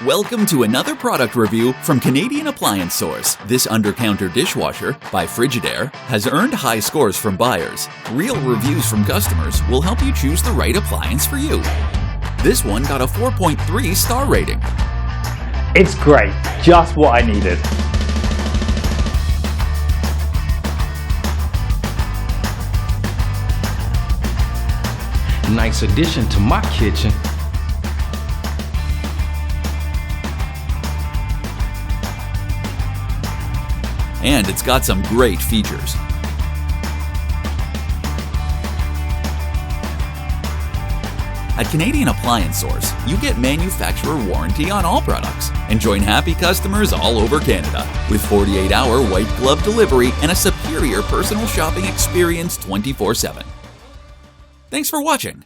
Welcome to another product review from Canadian Appliance Source. This Undercounter Dishwasher by Frigidaire has earned high scores from buyers. Real reviews from customers will help you choose the right appliance for you. This one got a 4.3 star rating. It's great, just what I needed. Nice addition to my kitchen. And it's got some great features. At Canadian Appliance Source, you get manufacturer warranty on all products and join happy customers all over Canada with 48-hour white glove delivery and a superior personal shopping experience 24/7. Thanks for watching.